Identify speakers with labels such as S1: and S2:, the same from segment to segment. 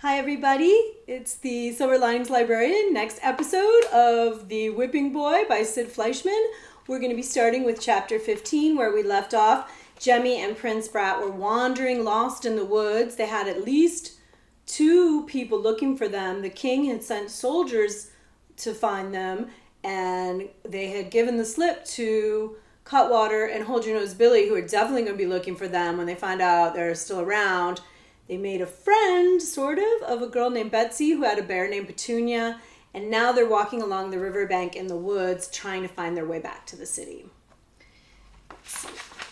S1: Hi everybody, it's the Silver Linings Librarian, next episode of The Whipping Boy by Sid Fleischman. We're going to be starting with chapter 15 where we left off. Jemmy and Prince Brat were wandering lost in the woods. They had at least two people looking for them. The king had sent soldiers to find them, and they had given the slip to Cutwater and Hold Your Nose Billy, who are definitely going to be looking for them when they find out they're still around. They made a friend, sort of a girl named Betsy who had a bear named Petunia, and now they're walking along the riverbank in the woods trying to find their way back to the city.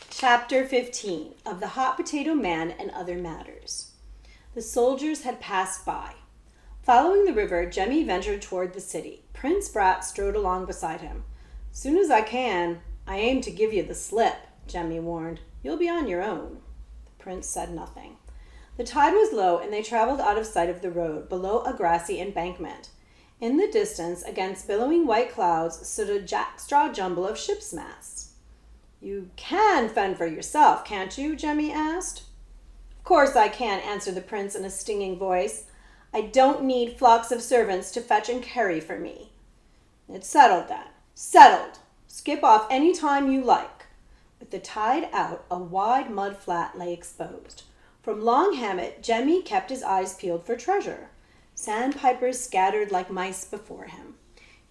S1: Chapter 15 of The Hot Potato Man and Other Matters. The soldiers had passed by. Following the river, Jemmy ventured toward the city. Prince Brat strode along beside him. "Soon as I can, I aim to give you the slip," Jemmy warned. "You'll be on your own." The prince said nothing. The tide was low, and they traveled out of sight of the road, below a grassy embankment. In the distance, against billowing white clouds, stood a jackstraw jumble of ship's masts. "You can fend for yourself, can't you?" Jemmy asked. "Of course I can," answered the prince in a stinging voice. "I don't need flocks of servants to fetch and carry for me." "It's settled then. Settled. Skip off any time you like." With the tide out, a wide mud flat lay exposed. From Long Hammock, Jemmy kept his eyes peeled for treasure. Sandpipers scattered like mice before him.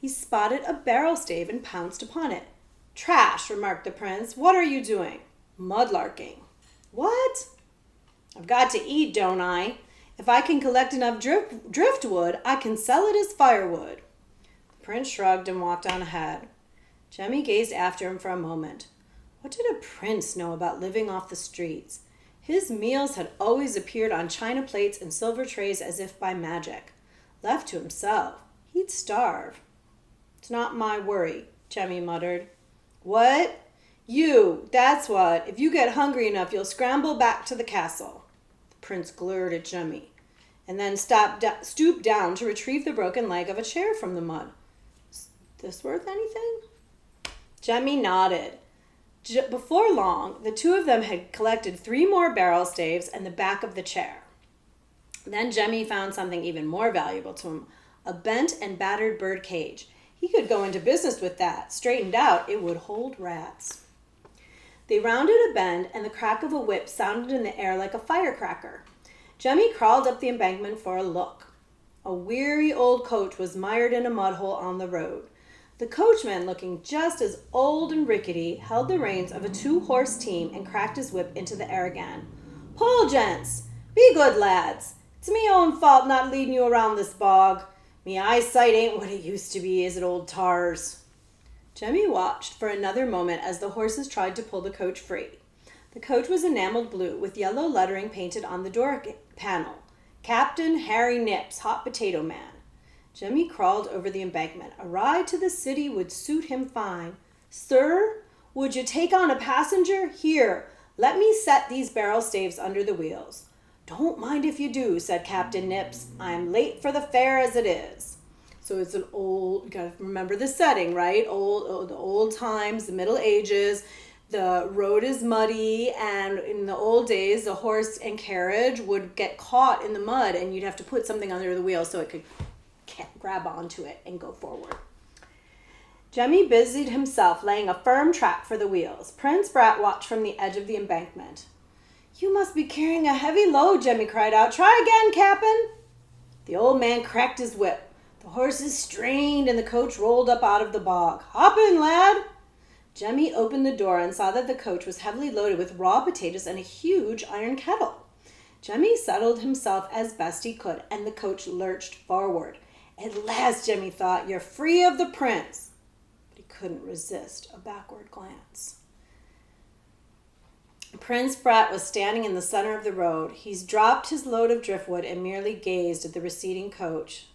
S1: He spotted a barrel stave and pounced upon it. "Trash," remarked the prince. "What are you doing?" "Mudlarking." "What?" "I've got to eat, don't I? If I can collect enough driftwood, I can sell it as firewood." The prince shrugged and walked on ahead. Jemmy gazed after him for a moment. What did a prince know about living off the streets? His meals had always appeared on china plates and silver trays as if by magic. Left to himself, he'd starve. "It's not my worry," Jemmy muttered. "What? You, that's what. If you get hungry enough, you'll scramble back to the castle." The prince glared at Jemmy, and then stooped down to retrieve the broken leg of a chair from the mud. "Is this worth anything?" Jemmy nodded. Before long, the two of them had collected 3 more barrel staves and the back of the chair. Then Jemmy found something even more valuable to him, a bent and battered bird cage. He could go into business with that. Straightened out, it would hold rats. They rounded a bend, and the crack of a whip sounded in the air like a firecracker. Jemmy crawled up the embankment for a look. A weary old coach was mired in a mud hole on the road. The coachman, looking just as old and rickety, held the reins of a 2-horse team and cracked his whip into the air again. "Pull, gents! Be good lads! It's me own fault not leading you around this bog. Me eyesight ain't what it used to be, is it, old tars?" Jemmy watched for another moment as the horses tried to pull the coach free. The coach was enameled blue with yellow lettering painted on the door panel. "Captain Harry Nips, Hot Potato Man." Jemmy crawled over the embankment. A ride to the city would suit him fine. "Sir, would you take on a passenger? Here, let me set these barrel staves under the wheels." "Don't mind if you do," said Captain Nips. "I'm late for the fair as it is." So it's an old, you gotta remember the setting, right? The old times, the Middle Ages. The road is muddy, and in the old days, the horse and carriage would get caught in the mud, and you'd have to put something under the wheel so it could grab onto it and go forward. Jemmy busied himself laying a firm track for the wheels. Prince Brat watched from the edge of the embankment. "You must be carrying a heavy load," Jemmy cried out. "Try again, Cap'n." The old man cracked his whip. The horses strained and the coach rolled up out of the bog. "Hop in, lad." Jemmy opened the door and saw that the coach was heavily loaded with raw potatoes and a huge iron kettle. Jemmy settled himself as best he could, and the coach lurched forward. At last, Jemmy thought, you're free of the prince. But he couldn't resist a backward glance. Prince Brat was standing in the center of the road. He's dropped his load of driftwood and merely gazed at the receding coach.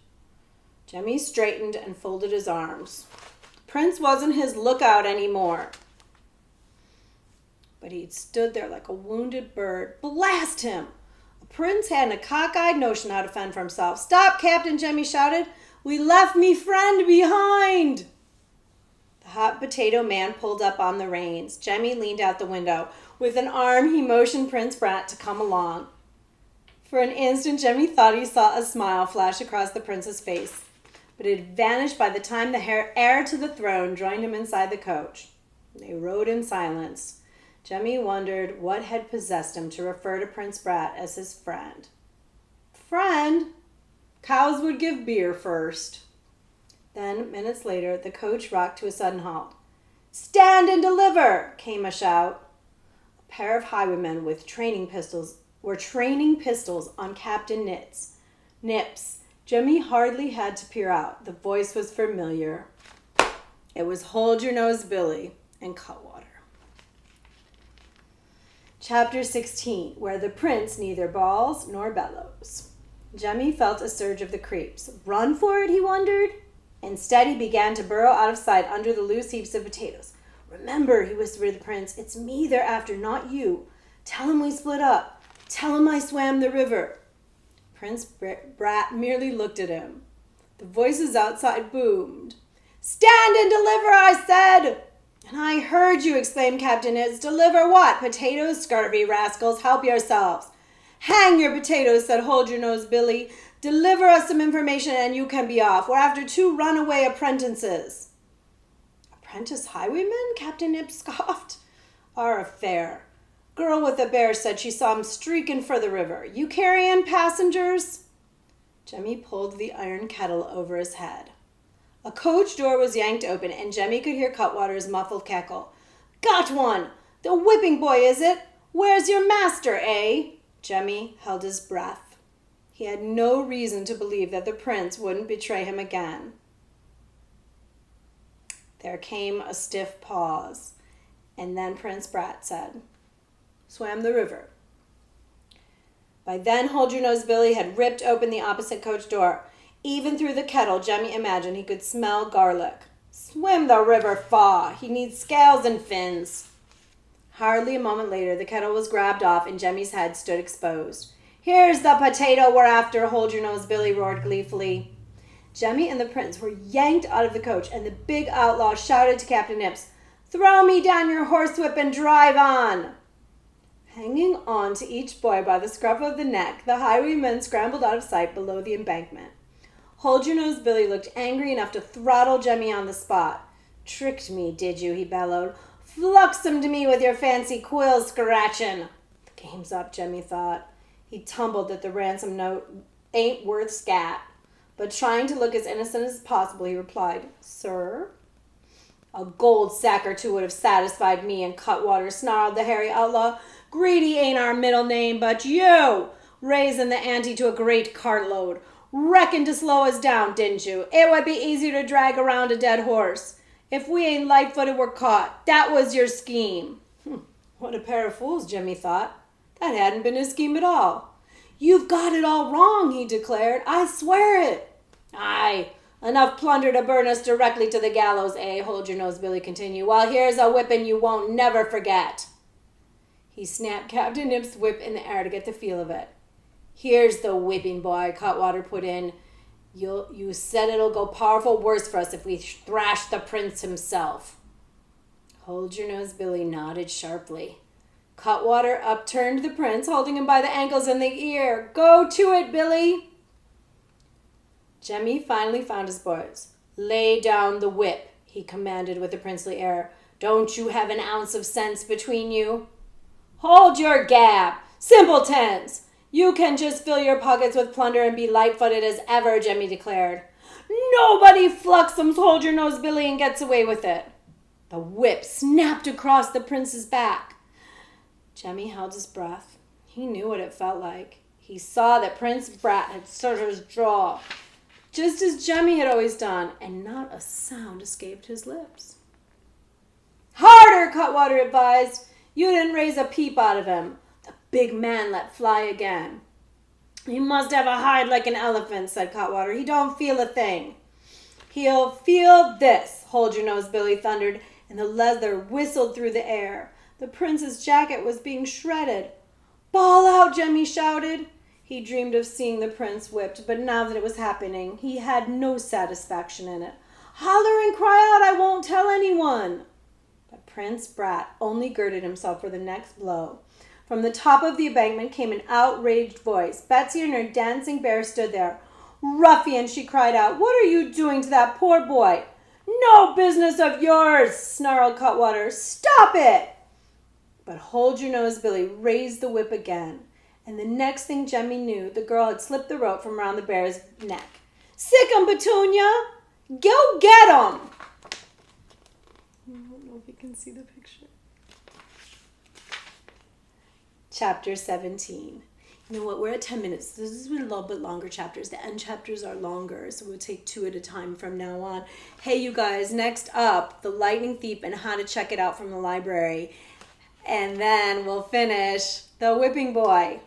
S1: Jemmy straightened and folded his arms. The prince wasn't his lookout anymore. But he'd stood there like a wounded bird. Blast him! Prince hadn't a cockeyed notion how to fend for himself. "Stop, Captain!" Jemmy shouted. "We left me friend behind!" The hot potato man pulled up on the reins. Jemmy leaned out the window. With an arm, he motioned Prince Brat to come along. For an instant, Jemmy thought he saw a smile flash across the prince's face, but it had vanished by the time the heir to the throne joined him inside the coach. They rode in silence. Jemmy wondered what had possessed him to refer to Prince Brat as his friend. Friend? Cows would give beer first. Then, minutes later, the coach rocked to a sudden halt. "Stand and deliver!" came a shout. A pair of highwaymen with training pistols were training pistols on Captain Nips. Jemmy hardly had to peer out. The voice was familiar. It was Hold Your Nose Billy and Cutwater. Chapter 16, where the prince neither bawls nor bellows. Jemmy felt a surge of the creeps. Run for it, he wondered. Instead, he began to burrow out of sight under the loose heaps of potatoes. "Remember," he whispered to the prince, "it's me they're after, not you. Tell him we split up. Tell him I swam the river." Prince Brat merely looked at him. The voices outside boomed. "Stand and deliver, I said!" "And I heard you," exclaimed Captain Nips. "Deliver what? Potatoes? Scurvy rascals, help yourselves." "Hang your potatoes," said Hold Your Nose Billy. "Deliver us some information and you can be off. We're after 2 runaway apprentices." "Apprentice highwaymen?" Captain Nips scoffed. "Our affair. Girl with a bear said she saw him streaking for the river. You carrying passengers?" Jemmy pulled the iron kettle over his head. A coach door was yanked open, and Jemmy could hear Cutwater's muffled cackle. "Got one! The whipping boy, is it? Where's your master, eh?" Jemmy held his breath. He had no reason to believe that the prince wouldn't betray him again. There came a stiff pause, and then Prince Brat said, "Swam the river." By then, Hold Your Nose Billy had ripped open the opposite coach door. Even through the kettle, Jemmy imagined he could smell garlic. "Swim the river far. He needs scales and fins." Hardly a moment later, the kettle was grabbed off and Jemmy's head stood exposed. "Here's the potato we're after," Hold Your Nose Billy roared gleefully. Jemmy and the prince were yanked out of the coach, and the big outlaw shouted to Captain Nips, "Throw me down your horsewhip and drive on." Hanging on to each boy by the scruff of the neck, the highwaymen scrambled out of sight below the embankment. Hold Your Nose Billy looked angry enough to throttle Jemmy on the spot. "Tricked me, did you?" he bellowed. "Flux 'em to me with your fancy quill scratching." "The game's up," Jemmy thought. He tumbled that the ransom note ain't worth scat. But trying to look as innocent as possible, he replied, "Sir?" "A gold sack or 2 would have satisfied me," and Cutwater snarled the hairy outlaw. "Greedy ain't our middle name, but you, raising the ante to a great cartload. Reckoned to slow us down, didn't you? It would be easier to drag around a dead horse. If we ain't light-footed, we're caught. That was your scheme." What a pair of fools, Jemmy thought. That hadn't been his scheme at all. "You've got it all wrong," he declared. "I swear it." "Aye, enough plunder to burn us directly to the gallows, eh?" Hold Your Nose Billy continued. "Well, here's a whipping you won't never forget." He snapped Captain Nips' whip in the air to get the feel of it. "Here's the whipping, boy," Cutwater put in. You said it'll go powerful worse for us if we thrash the prince himself." Hold Your Nose Billy nodded sharply. Cutwater upturned the prince, holding him by the ankles and the ear. "Go to it, Billy." Jemmy finally found his voice. "Lay down the whip," he commanded with a princely air. "Don't you have an ounce of sense between you?" "Hold your gab! Simpletons! You can just fill your pockets with plunder and be light-footed as ever," Jemmy declared. "Nobody fluxums Hold Your Nose Billy and gets away with it." The whip snapped across the prince's back. Jemmy held his breath. He knew what it felt like. He saw that Prince Brat had slit his jaw, just as Jemmy had always done, and not a sound escaped his lips. "Harder," Cutwater advised. "You didn't raise a peep out of him." The big man let fly again. "He must have a hide like an elephant," said Cutwater. "He don't feel a thing." "He'll feel this," Hold Your Nose Billy thundered, and the leather whistled through the air. The prince's jacket was being shredded. "Bawl out," Jemmy shouted. He dreamed of seeing the prince whipped, but now that it was happening, he had no satisfaction in it. "Holler and cry out, I won't tell anyone." But Prince Brat only girded himself for the next blow. From the top of the embankment came an outraged voice. Betsy and her dancing bear stood there. "Ruffian," she cried out, "what are you doing to that poor boy?" "No business of yours," snarled Cutwater. "Stop it!" But Hold Your Nose Billy raised the whip again, and the next thing Jemmy knew, the girl had slipped the rope from around the bear's neck. "Sick 'em, Petunia! Go get 'em!" I don't know if you can see the picture. Chapter 17. You know what? We're at 10 minutes. This is a little bit longer chapters. The end chapters are longer, so we'll take 2 at a time from now on. Hey, you guys, next up, The Lightning Thief and how to check it out from the library. And then we'll finish The Whipping Boy.